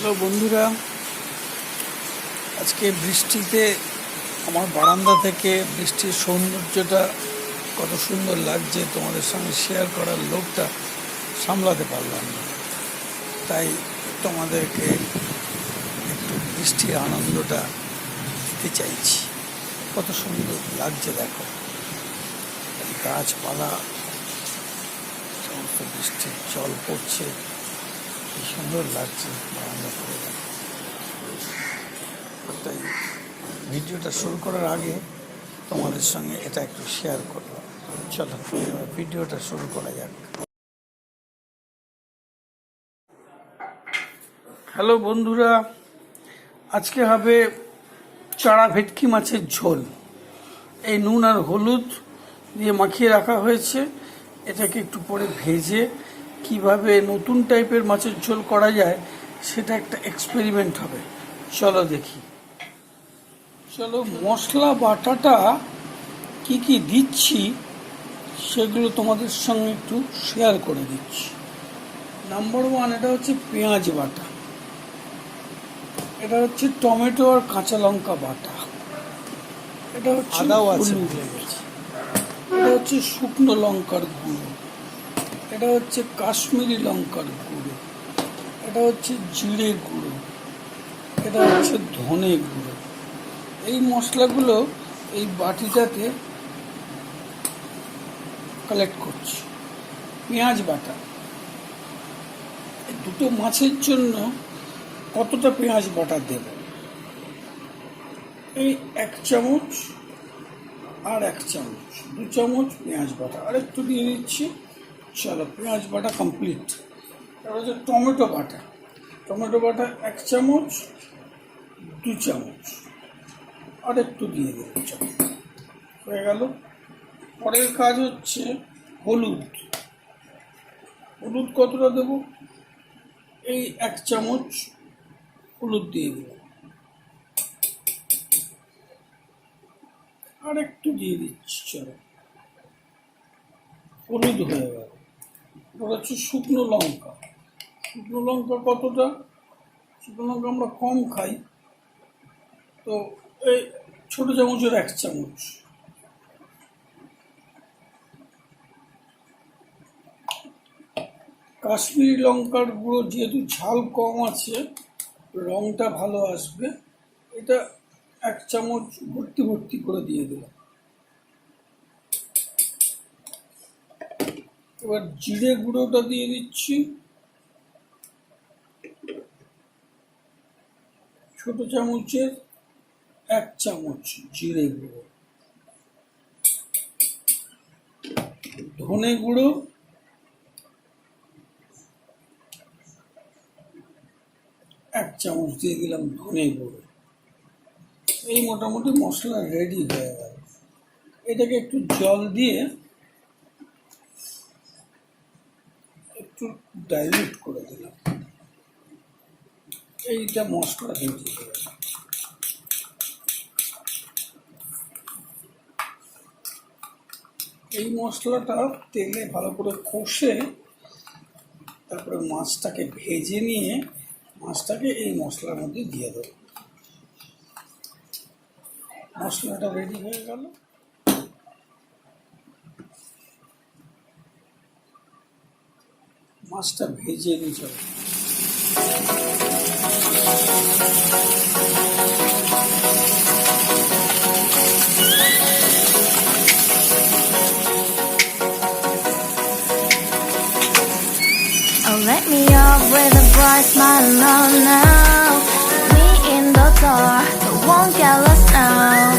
Hello বন্ধুরা, আজকে বৃষ্টিতে আমার বারান্দা থেকে বৃষ্টির সৌন্দর্যটা কত সুন্দর লাগছে তোমাদের সঙ্গে শেয়ার করার লোভটা সামলাতে পারলাম না, তাই তোমাদেরকে একটু বৃষ্টির আনন্দটা দিতে চাইছি। কত সুন্দর লাগছে দেখো, গাছপালা, সমস্ত বৃষ্টির জল পড়ছে, কি সুন্দর লাগছে বারান্দা করে। তাই ভিডিওটা শুরু করার আগে তোমাদের সঙ্গে এটা একটু শেয়ার করলাম। চলো ভিডিওটা শুরু করা যাক। হ্যালো বন্ধুরা, আজকে হবে চারা ভেটকি মাছের ঝোল। এই নুন আর হলুদ দিয়ে মাখিয়ে রাখা হয়েছে। এটাকে একটু পরে ভেজে কিভাবে নতুন টাইপের মাছের ঝোল করা যায় সেটা একটা এক্সপেরিমেন্ট হবে। চলো দেখি। চলো, মশলা বাটাটা কি কি দিচ্ছি সেগুলো তোমাদের সঙ্গে একটু শেয়ার করে দিচ্ছি। নাম্বার 1, এটা হচ্ছে পেঁয়াজ বাটা, এটা হচ্ছে টমেটো আর কাঁচা লঙ্কা বাটা, এটা হচ্ছে আদাও আছে, এটা হচ্ছে শুকনো লঙ্কার গুঁড়ো, এটা হচ্ছে কাশ্মীরি লঙ্কার গুঁড়ো, এটা হচ্ছে জিরে গুঁড়ো, এটা হচ্ছে ধনে গুঁড়ো। এই মশলাগুলো এই বাটিটাতে কালেক্ট করছি। পেঁয়াজ বাটা, দুটো মাছের জন্য কতটা পেঁয়াজ বাটা দেব? এই 1 চামচ আর 1 চামচ, 2 চামচ পেঁয়াজ বাটা আর একটু দিয়ে দিচ্ছি। চলো, পেঁয়াজ বাটা কমপ্লিট। তারপর হচ্ছে টমেটো বাটা, টমেটো বাটা 1 চামচ, 2 চামচ আর একটু দিয়ে দেবো। চলো, হয়ে গেল। পরের কাজ হচ্ছে হলুদ। হলুদ কতটা দেব? এই 1 চামচ হলুদ দিয়ে দেব আর একটু দিয়ে দিচ্ছি। চলো, হলুদ হয়ে গেল। এবার হচ্ছে শুকনো লঙ্কা। শুকনো লঙ্কা কতটা? শুকনো লঙ্কা আমরা কম খাই, তো এই ছোট চামচের 1 চামচ। কাশ্মীরি লঙ্কার গুঁড়ো, যেহেতু ঝাল কম আছে, রঙটা ভালো আসবে, এটা 1 চামচ ভর্তি ভর্তি করে দিয়ে দিলাম। এবার জিরে গুঁড়োটা দিয়ে দিচ্ছি, ছোট চামচের 1 চামচ জিরে গুঁড়ো। ধনে গুঁড়ো 1 চামচ দিয়ে দিলাম, ধনে গুঁড়ো। এই মোটামুটি মশলা রেডি হয়ে গেল। এটাকে একটু জল দিয়ে একটু ডাইলুট করে দিলাম। এইটা মশলা রেডি হয়ে গেল। এই মশলাটা তেলে ভালো করে কষে তারপরে মাছটাকে ভেজে নিয়ে মাছটাকে এই মশলার মধ্যে দিয়ে দেবো। মশলাটা রেডি হয়ে গেল। মাছটা ভেজে নিয়ে যাবে। Let me off with a bright smile on now. Me in the dark, but won't get lost now.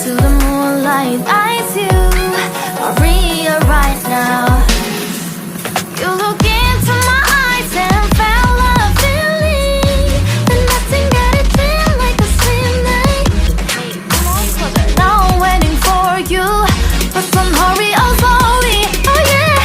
To the moonlight, eyes you are real right now. You look into my eyes and felt a feeling, and nothing got it feel like a slim night. Now I'm waiting for you, but some hurry, oh slowly, oh yeah.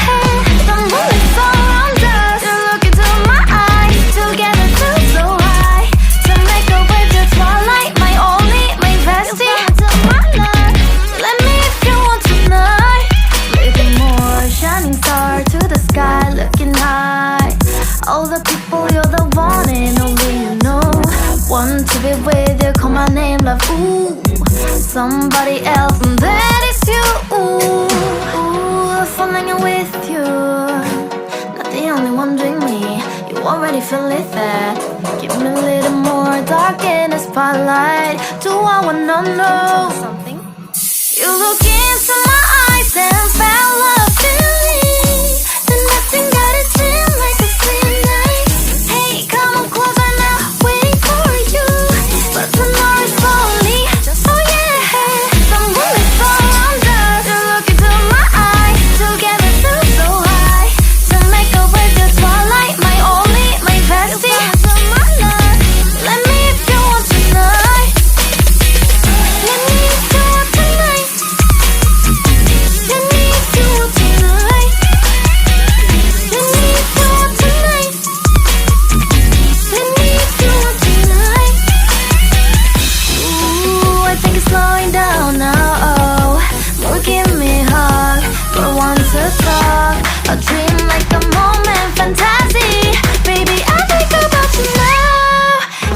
The moon is around us. You look into my eyes, together too so high, to make a way to twilight, my only, my bestie. You into my life. Let me if you want tonight, with more shining. my name, love. Ooh, somebody else, and that is you. Ooh, falling in with you. Not the only one doing me. You already feel it there. Give me a little more dark in the spotlight. Do I wanna know something? You look into my eyes and fell love in me. Then nothing got it seem like a same night. Hey, come on closer now, waiting for you. But tomorrow is only, oh yeah. The moon is around us. You look into my eyes, together feel so high. To make up with your twilight, my only, my bestie. My love, let me if you want tonight. Let me if you want tonight. Let me if you want tonight. Let me if you want tonight. Let me if you want tonight. Ooh, I think it's slowing down now. Oh, more give me a hug. Don't want to talk. A dream like a moment, fantasy. Baby, I think about you now.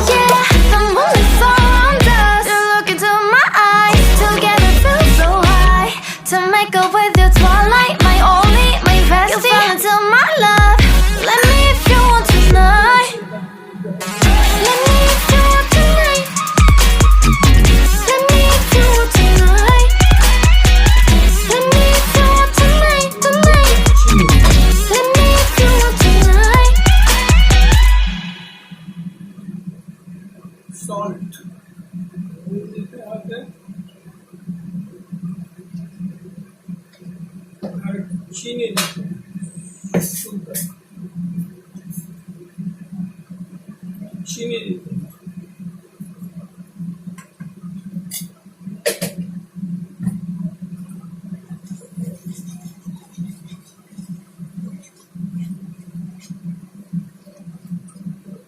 Yeah, the moon is around us. You look into my eyes, together feel so high. To make up with your twilight, my only, my bestie. You fell into my love. Let me if you want tonight. Let me if you want tonight. Let me if you want tonight. Let me if you want tonight, tonight. Let me if you want tonight. Salt দিতে হবে, আর চিনি দিতে হবে, sugar, চিনি দিতে হবে।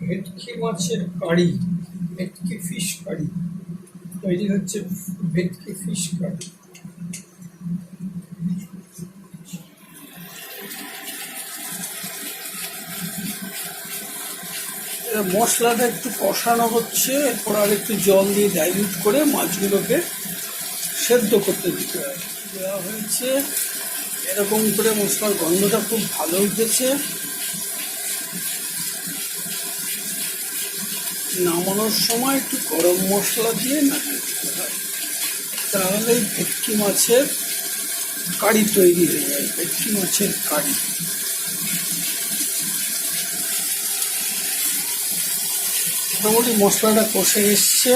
ভেটকি মাছের কারি, ভেটকি ফিশ কারি তৈরি হচ্ছে। ভেটকি ফিশ কারি মশলাটা একটু কষানো হচ্ছে, এরপর আর একটু জল দিয়ে ডাইলিউট করে মাছগুলোকে সেদ্ধ করতে দিতে হয়। দেওয়া হয়েছে, এরকম করে মশলার গন্ধটা খুব ভালো উঠেছে। নামানোর সময় একটু গরম মশলা দিয়ে নামিয়ে দিতে হয়, তাহলেই ভেটকি মাছের কারি তৈরি হয়ে যায়। ভেটকি মাছের কারি মোটামুটি মশলাটা কষে এসছে,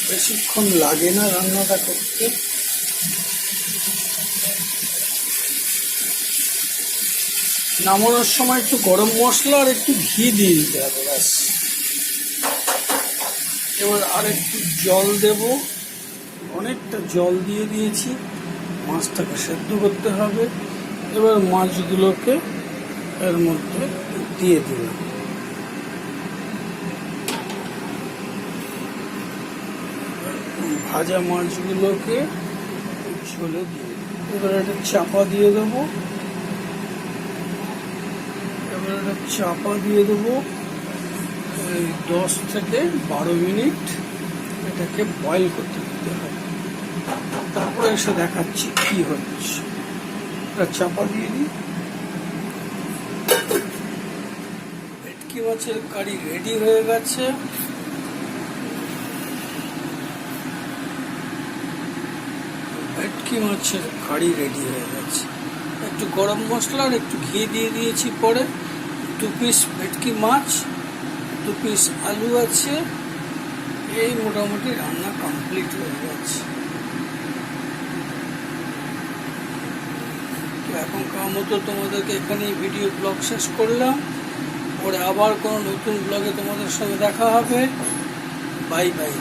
বেশিক্ষণ লাগে না রান্নাটা করতে। নামানোর সময় একটু গরম মশলা আর একটু ঘি দিয়ে দিতে হবে, ব্যাস। এবার আর একটু জল দেব, অনেকটা জল দিয়ে দিয়েছি। মাছটাকে সেদ্ধ করতে হবে। এবার মাছগুলোকে এর মধ্যে দিয়ে দিলাম। ভাজা মাছগুলোকে ঝোলে দিয়ে এবার একটা চাপা দিয়ে দেবো। চাপা দিয়ে দেবো 10 থেকে 12 মিনিট এটাকে বয়েল করতে দিতে হবে। তারপরে এসে দেখাচ্ছি কি হচ্ছে। চাপা দিয়ে দিই। ভেটকি মাছের কারি রেডি হয়ে গেছে। ভেটকি মাছের কারি রেডি হয়ে গেছে। একটু গরম মশলা আর একটু ঘি দিয়ে দিয়েছি। পরে 2 পিস ভেটকি মাছ, 2 পিস আলু আছে। এই মোটামুটি রান্না কমপ্লিট হয়ে গেছে। তো এখনকার মতো তোমাদেরকে এখানেই ভিডিও ব্লগ শেষ করলাম। পরে আবার কোনো নতুন ব্লগে তোমাদের সঙ্গে দেখা হবে। Bye bye.